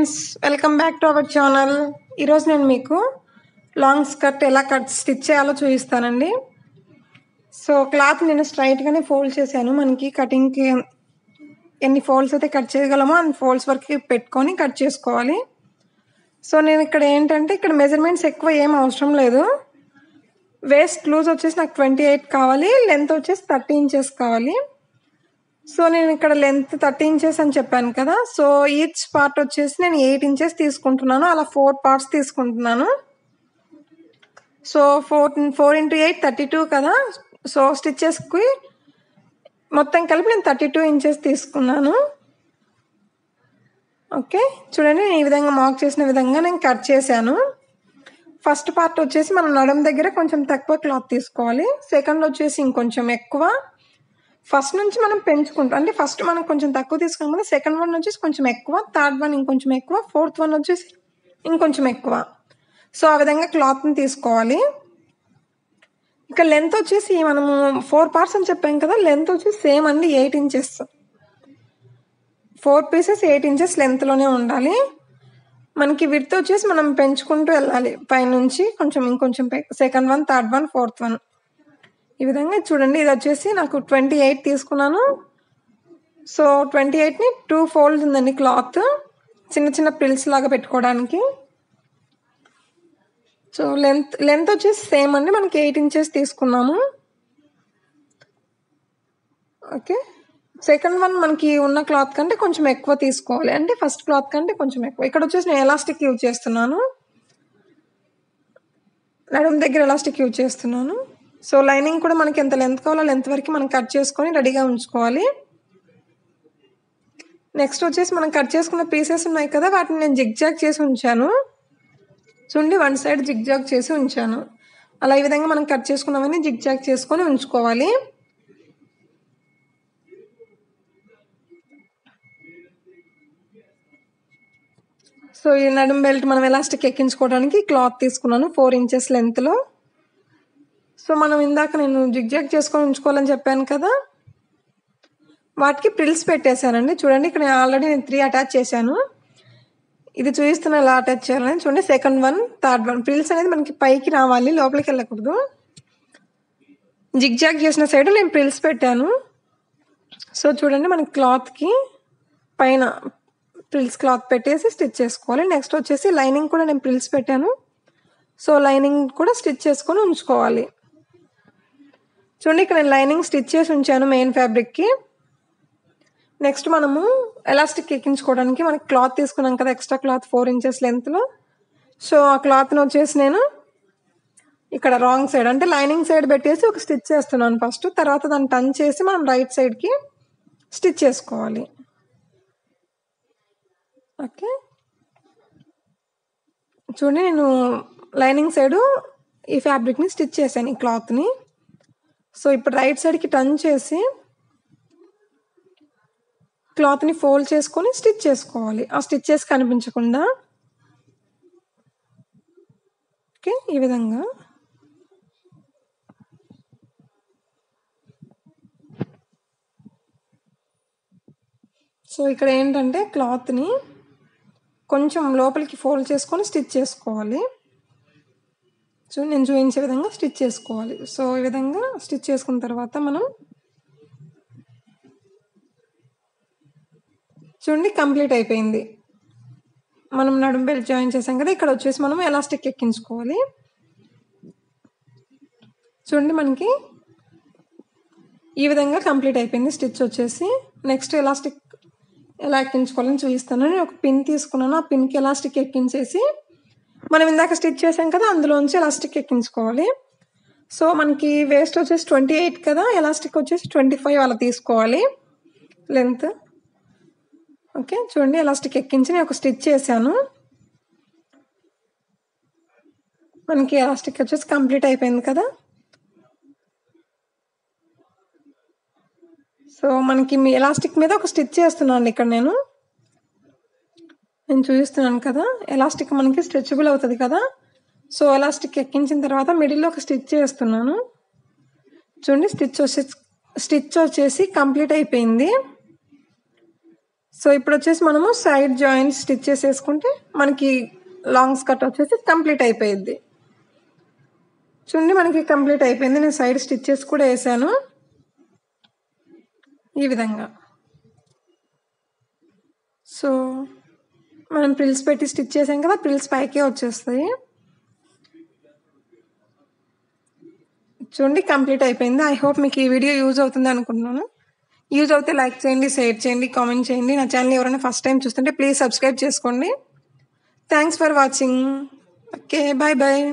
Friends, welcome back to our channel. ఈరోజు నేను మీకు లాంగ్ స్కర్ట్ ఎలా స్టిచ్ చేయాలో చూపిస్తానండి. సో క్లాత్ నేను స్ట్రైట్గానే ఫోల్డ్ చేశాను. మనకి కటింగ్కి ఎన్ని ఫోల్డ్స్ అయితే కట్ చేయగలమో అన్ని ఫోల్డ్స్ వరకు పెట్టుకొని కట్ చేసుకోవాలి. సో నేను ఇక్కడ ఏంటంటే ఇక్కడ మెజర్మెంట్స్ ఎక్కువ ఏం అవసరం లేదు. వేస్ట్ లూజ్ వచ్చేసి నాకు 28 కావాలి, లెంత్ వచ్చేసి 30 ఇంచెస్ కావాలి. సో నేను ఇక్కడ లెంత్ 30 ఇంచెస్ అని చెప్పాను కదా. సో ఈచ్ పార్ట్ వచ్చేసి నేను 8 ఇంచెస్ తీసుకుంటున్నాను. అలా 4 పార్ట్స్ తీసుకుంటున్నాను. సో 4 into 8 32 కదా. సో స్టిచ్చెస్కి మొత్తం కలిపి నేను 32 ఇంచెస్ తీసుకున్నాను. ఓకే, చూడండి నేను ఈ విధంగా మార్క్ చేసిన విధంగా నేను కట్ చేశాను. ఫస్ట్ పార్ట్ వచ్చేసి మనం నడుం దగ్గర కొంచెం తక్కువ క్లాత్ తీసుకోవాలి. సెకండ్ వచ్చేసి ఇంకొంచెం ఎక్కువ. ఫస్ట్ నుంచి మనం పెంచుకుంటాం, అంటే ఫస్ట్ మనం కొంచెం తక్కువ తీసుకున్నాం కదా, సెకండ్ వన్ వచ్చేసి కొంచెం ఎక్కువ, థర్డ్ వన్ ఇంకొంచెం ఎక్కువ, ఫోర్త్ వన్ వచ్చేసి ఇంకొంచెం ఎక్కువ. సో ఆ విధంగా క్లాత్ని తీసుకోవాలి. ఇక లెంత్ వచ్చేసి మనము 4 పార్ట్స్ అని చెప్పాం కదా, లెంత్ వచ్చేసి సేమ్ అండి 8 ఇంచెస్. 4 పీసెస్ 8 ఇంచెస్ లెంత్లోనే ఉండాలి. మనకి విడ్త్ వచ్చేసి మనం పెంచుకుంటూ వెళ్ళాలి పైనుంచి కొంచెం ఇంకొంచెం second one, third one, fourth one ఈ విధంగా. చూడండి ఇది వచ్చేసి నాకు 28 తీసుకున్నాను. సో 28ని 2 ఫోల్డ్స్ ఉందండి క్లాత్, చిన్న చిన్న ప్రిల్స్ లాగా పెట్టుకోవడానికి. సో లెంత్ వచ్చేసి సేమ్ అండి, మనకి 8 ఇంచెస్ తీసుకున్నాము. ఓకే, సెకండ్ వన్ మనకి ఉన్న క్లాత్ కంటే కొంచెం ఎక్కువ తీసుకోవాలి, అంటే ఫస్ట్ క్లాత్ కంటే కొంచెం ఎక్కువ. ఇక్కడ వచ్చేసి నేను ఎలాస్టిక్ యూజ్ చేస్తున్నాను, నడుము దగ్గర ఎలాస్టిక్ యూజ్ చేస్తున్నాను. సో లైనింగ్ కూడా మనకి ఎంత లెంత్ కావాలో లెంత్ వరకు మనం కట్ చేసుకొని రెడీగా ఉంచుకోవాలి. నెక్స్ట్ వచ్చేసి మనం కట్ చేసుకున్న పీసెస్ ఉన్నాయి కదా, వాటిని నేను జిగ్జాగ్ చేసి ఉంచాను. చూడండి వన్ సైడ్ జిగ్జాగ్ చేసి ఉంచాను. అలా ఈ విధంగా మనం కట్ చేసుకున్నవన్నీ జిగ్జాగ్ చేసుకొని ఉంచుకోవాలి. సో ఈ నడుము బెల్ట్ మనం ఎలాస్టిక్ ఎక్కించుకోవడానికి క్లాత్ తీసుకున్నాను 4 ఇంచెస్ లెంత్లో. సో మనం ఇందాక నేను జిగ్జాగ్ చేసుకొని ఉంచుకోవాలని చెప్పాను కదా, వాటికి ప్రిల్స్ పెట్టేశానండి. చూడండి ఇక్కడ ఆల్రెడీ నేను 3 అటాచ్ చేశాను. ఇది చూపిస్తున్నా ఎలా అటాచ్ చేయాలని. చూడండి సెకండ్ వన్, థర్డ్ వన్. ప్రిల్స్ అనేది మనకి పైకి రావాలి, లోపలికి వెళ్ళకూడదు. జిగ్జాగ్ చేసిన సైడ్ నేను ప్రిల్స్ పెట్టాను. సో చూడండి మనకి క్లాత్కి పైన ప్రిల్స్ క్లాత్ పెట్టేసి స్టిచ్ చేసుకోవాలి. నెక్స్ట్ వచ్చేసి లైనింగ్ కూడా నేను ప్రిల్స్ పెట్టాను. సో లైనింగ్ కూడా స్టిచ్ చేసుకొని ఉంచుకోవాలి. చూడండి ఇక్కడ నేను లైనింగ్ స్టిచ్ చేసి ఉంచాను మెయిన్ ఫ్యాబ్రిక్కి. నెక్స్ట్ మనము ఎలాస్టిక్ ఎక్కించుకోవడానికి మనకి క్లాత్ తీసుకున్నాం కదా, ఎక్స్ట్రా క్లాత్ 4 ఇంచెస్ లెంత్లో. సో ఆ క్లాత్ని వచ్చేసి నేను ఇక్కడ రాంగ్ సైడ్, అంటే లైనింగ్ సైడ్ పెట్టేసి ఒక స్టిచ్ చేస్తున్నాను ఫస్ట్. తర్వాత దాన్ని టర్న్ చేసి మనం రైట్ సైడ్కి స్టిచ్ చేసుకోవాలి. ఓకే, చూడండి నేను లైనింగ్ సైడు ఈ ఫ్యాబ్రిక్ని స్టిచ్ చేశాను, ఈ క్లాత్ని. సో ఇప్పుడు రైట్ సైడ్కి టర్న్ చేసి క్లాత్ని ఫోల్డ్ చేసుకొని స్టిచ్ చేసుకోవాలి, ఆ స్టిచ్చెస్ కనిపించకుండా. ఓకే, ఈ విధంగా. సో ఇక్కడ ఏంటంటే క్లాత్ని కొంచెం లోపలికి ఫోల్డ్ చేసుకొని స్టిచ్ చేసుకోవాలి. సో నేను చూపించే విధంగా స్టిచ్ చేసుకోవాలి. సో ఈ విధంగా స్టిచ్ చేసుకున్న తర్వాత మనం చూడండి కంప్లీట్ అయిపోయింది. మనం నడుము బెల్ట్ జాయిన్ చేసాం కదా, ఇక్కడ వచ్చేసి మనం ఎలాస్టిక్ ఎక్కించుకోవాలి. చూడండి మనకి ఈ విధంగా కంప్లీట్ అయిపోయింది స్టిచ్ వచ్చేసి. నెక్స్ట్ ఎలాస్టిక్ ఎలా ఎక్కించుకోవాలని చూపిస్తాను. నేను ఒక పిన్ తీసుకున్నాను, ఆ పిన్కి ఎలాస్టిక్ ఎక్కించేసి మనం ఇందాక స్టిచ్ చేసాం కదా, అందులోంచి ఎలాస్టిక్ ఎక్కించుకోవాలి. సో మనకి వేస్ట్ వచ్చేసి 28 కదా, ఎలాస్టిక్ వచ్చేసి 25 అలా తీసుకోవాలి లెంత్. ఓకే, చూడండి ఎలాస్టిక్ ఎక్కించి నేను ఒక స్టిచ్ చేశాను. మనకి ఎలాస్టిక్ వచ్చేసి కంప్లీట్ అయిపోయింది కదా. సో మనకి మీ ఎలాస్టిక్ మీద ఒక స్టిచ్ చేస్తున్నాను ఇక్కడ నేను చూపిస్తున్నాను కదా, ఎలాస్టిక్ మనకి స్ట్రెచబుల్ అవుతుంది కదా. సో ఎలాస్టిక్ ఎక్కించిన తర్వాత మిడిల్లో ఒక స్టిచ్ చేస్తున్నాను. చూడండి స్టిచ్ వచ్చేసి కంప్లీట్ అయిపోయింది. సో ఇప్పుడు వచ్చేసి మనము సైడ్ జాయింట్ స్టిచ్ చేసేసుకుంటే మనకి లాంగ్ స్కర్ట్ వచ్చేసి కంప్లీట్ అయిపోయింది. చూడండి మనకి కంప్లీట్ అయిపోయింది. నేను సైడ్ స్టిచ్చెస్ కూడా వేసాను ఈ విధంగా. సో మనం ప్రిల్స్ పెట్టి స్టిచ్ చేసాం కదా, ప్రిల్స్ పైకే వచ్చేస్తాయి. చూడండి కంప్లీట్ అయిపోయింది. ఐ హోప్ మీకు ఈ వీడియో యూజ్ అవుతుంది అనుకుంటున్నాను. యూజ్ అవుతే లైక్ చేయండి, షేర్ చేయండి, కామెంట్ చేయండి. నా ఛానల్ ఎవరైనా ఫస్ట్ టైం చూస్తుంటే ప్లీజ్ సబ్స్క్రైబ్ చేసుకోండి. Thanks for watching. Okay, bye bye.